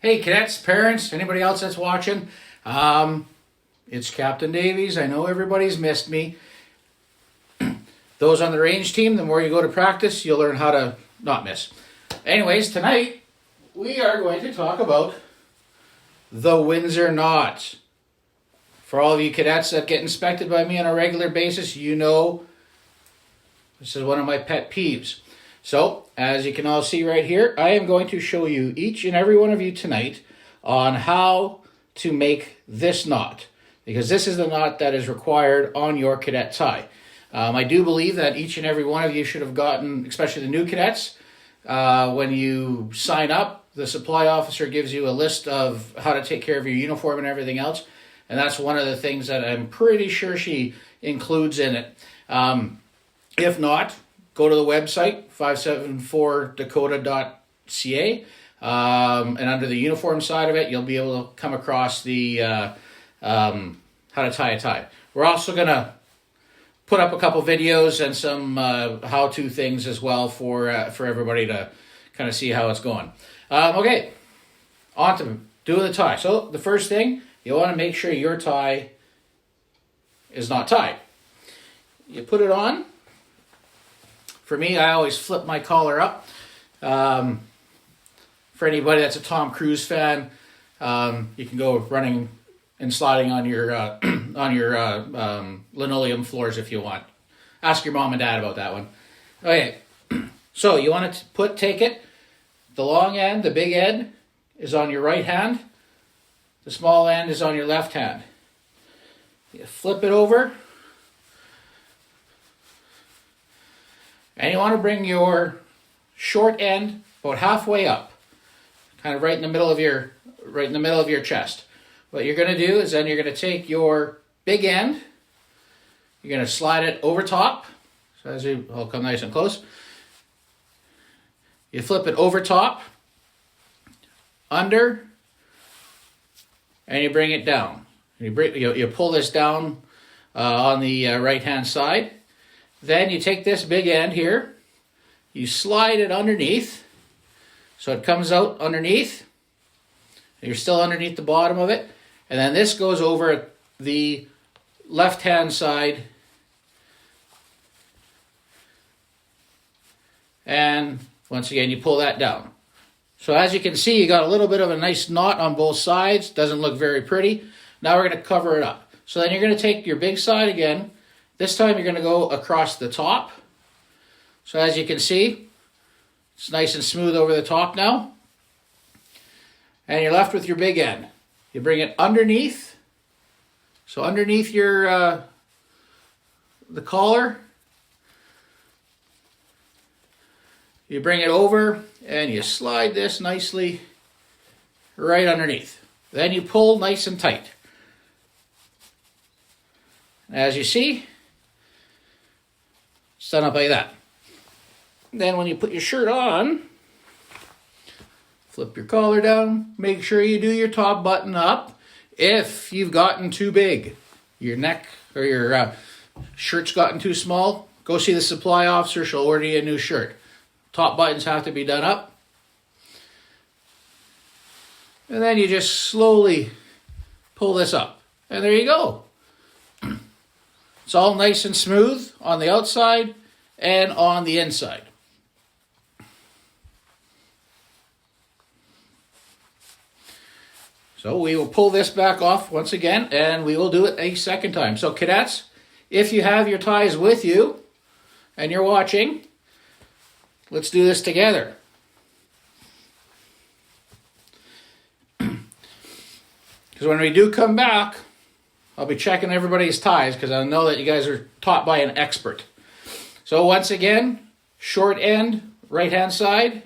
Hey cadets, parents, anybody else that's watching, it's Captain Davies. I know everybody's missed me. Those on the range team, the more you go to practice, you'll learn how to not miss. Anyways, tonight we are going to talk about the Windsor Knot. For all of you cadets that get inspected by me on a regular basis, you know this is one of my pet peeves. So, as you can all see right here, I am going to show you, each and every one of you tonight, on how to make this knot. Because this is the knot that is required on your cadet tie. I do believe that each and every one of you should have gotten, especially the new cadets, when you sign up, the supply officer gives you a list of how to take care of your uniform and everything else. And that's one of the things that I'm pretty sure she includes in it. If not, go to the website, 574dakota.ca, and under the uniform side of it, you'll be able to come across the how to tie a tie. We're also going to put up a couple videos and some how-to things as well for everybody to kind of see how it's going. Okay, on to doing the tie. So the first thing, you want to make sure your tie is not tied. You put it on. For me, I always flip my collar up. For anybody that's a Tom Cruise fan, you can go running and sliding on your linoleum floors if you want. Ask your mom and dad about that one. Okay, so you want to take it. The long end, the big end, is on your right hand. The small end is on your left hand. You flip it over. And you want to bring your short end about halfway up, kind of right in the middle of your chest. What you're going to do is then you're going to take your big end, you're going to slide it over top. So as I'll come nice and close. You flip it over top, under, and you bring it down. You pull this down on the right hand side. Then you take this big end here, you slide it underneath, so it comes out underneath. You're still underneath the bottom of it. And then this goes over the left-hand side. And once again, you pull that down. So as you can see, you got a little bit of a nice knot on both sides. Doesn't look very pretty. Now we're going to cover it up. So then you're going to take your big side again. This time you're going to go across the top. So as you can see, it's nice and smooth over the top now. And you're left with your big end. You bring it underneath. So underneath your the collar. You bring it over and you slide this nicely right underneath. Then you pull nice and tight. As you see, it's done up like that. Then when you put your shirt on, flip your collar down. Make sure you do your top button up. If you've gotten too big, your neck or your shirt's gotten too small, go see the supply officer. She'll order you a new shirt. Top buttons have to be done up. And then you just slowly pull this up. And there you go. It's all nice and smooth on the outside and on the inside. So we will pull this back off once again, and we will do it a second time. So cadets, if you have your ties with you and you're watching, let's do this together. Because when we do come back, I'll be checking everybody's ties because I know that you guys are taught by an expert. So once again, short end, right-hand side.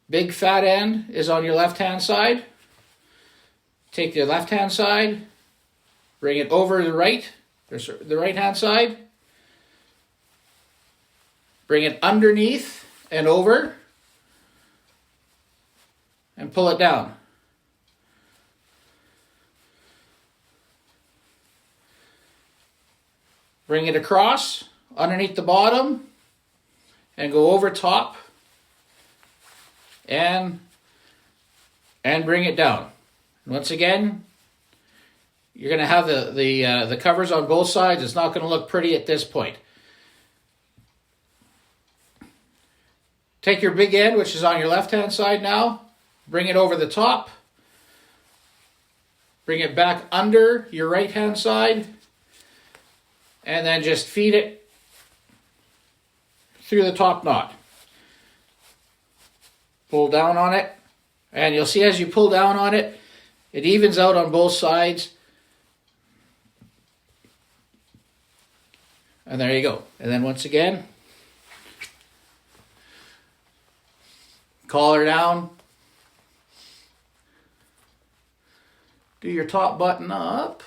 Big fat end is on your left-hand side. Take your left-hand side, bring it over to the right-hand side. Bring it underneath and over, and pull it down. Bring it across, underneath the bottom, and go over top, and and bring it down. Once again, you're going to have the covers on both sides. It's not going to look pretty at this point. Take your big end, which is on your left-hand side now, bring it over the top, bring it back under your right-hand side, and then just feed it through the top knot. Pull down on it, and you'll see as you pull down on it, it evens out on both sides. And there you go. And then once again, collar down. Do your top button up.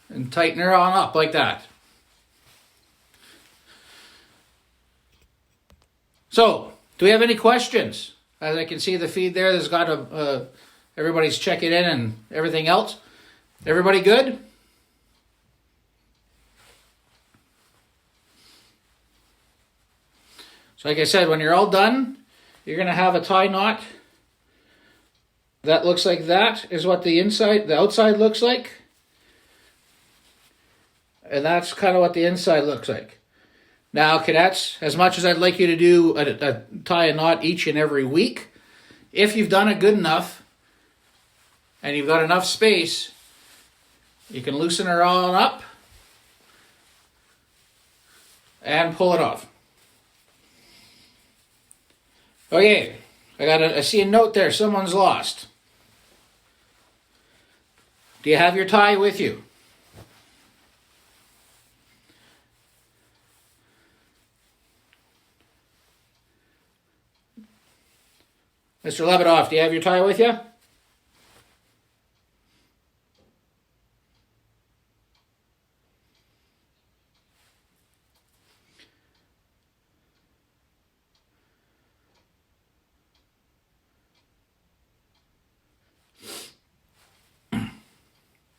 And tighten her on up like that. So, do we have any questions? As I can see the feed there, there's got everybody's checking in and everything else. Everybody good? So like I said, when you're all done, you're going to have a tie knot. That looks like that is what the outside looks like. And that's kind of what the inside looks like. Now, cadets, as much as I'd like you to do tie a knot each and every week, if you've done it good enough and you've got enough space, you can loosen her on up and pull it off. Okay, I see a note there. Someone's lost. Do you have your tie with you? Mr. Lebedoff, do you have your tie with you?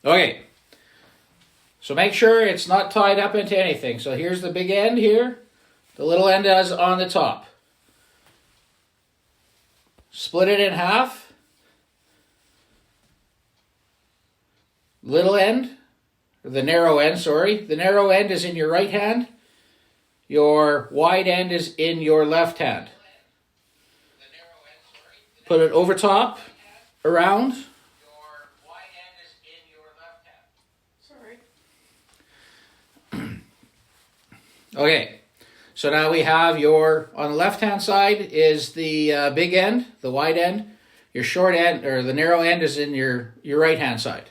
Okay, so make sure it's not tied up into anything. So here's the big end here. The little end is on the top. Split it in half. Little end, or the narrow end, sorry. The narrow end is in your right hand. Your wide end is in your left hand. Put it over top, around. Okay, so now we have on the left-hand side is the big end, the wide end. Your short end, or the narrow end, is in your right-hand side.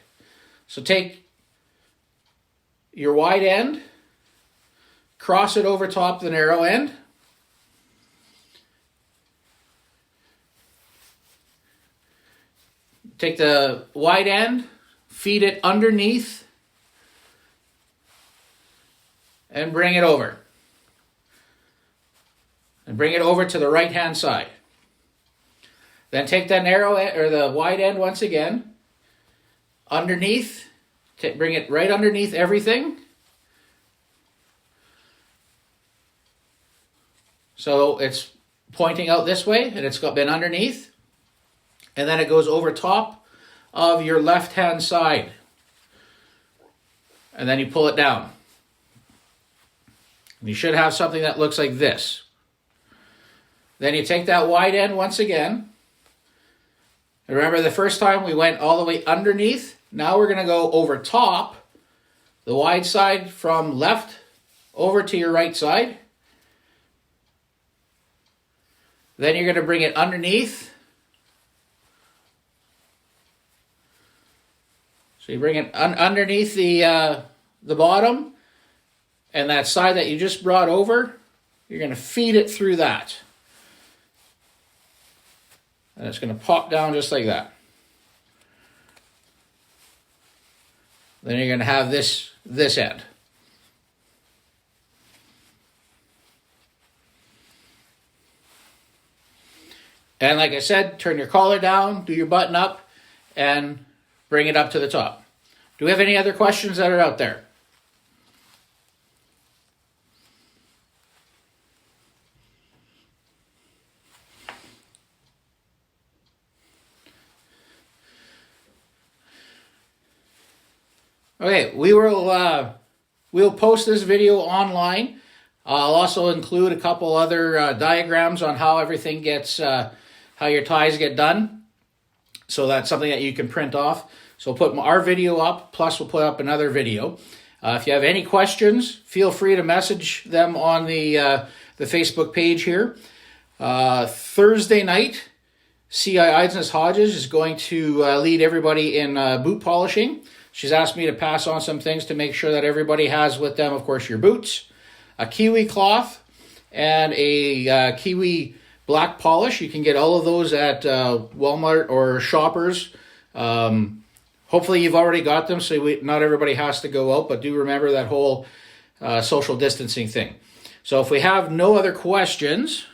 So take your wide end, cross it over top the narrow end. Take the wide end, feed it underneath, and bring it over. And bring it over to the right-hand side. Then take the narrow end, or the wide end once again, underneath, bring it right underneath everything. So it's pointing out this way, and it's been underneath. And then it goes over top of your left-hand side. And then you pull it down. You should have something that looks like this. Then you take that wide end once again. Remember the first time we went all the way underneath? Now we're going to go over top, the wide side from left over to your right side. Then you're going to bring it underneath. So you bring it underneath the bottom. And that side that you just brought over, you're going to feed it through that. And it's going to pop down just like that. Then you're going to have this end. And like I said, turn your collar down, do your button up, and bring it up to the top. Do we have any other questions that are out there? Okay, we'll post this video online. I'll also include a couple other diagrams on how everything gets, how your ties get done. So that's something that you can print off. So we'll put our video up, plus we'll put up another video. If you have any questions, feel free to message them on the Facebook page here. Thursday night, C.I. Eidsness Hodges is going to lead everybody in boot polishing. She's asked me to pass on some things to make sure that everybody has with them, of course, your boots, a kiwi cloth, and a kiwi black polish. You can get all of those at Walmart or Shoppers. Hopefully you've already got them, so not everybody has to go out, but do remember that whole social distancing thing. So if we have no other questions,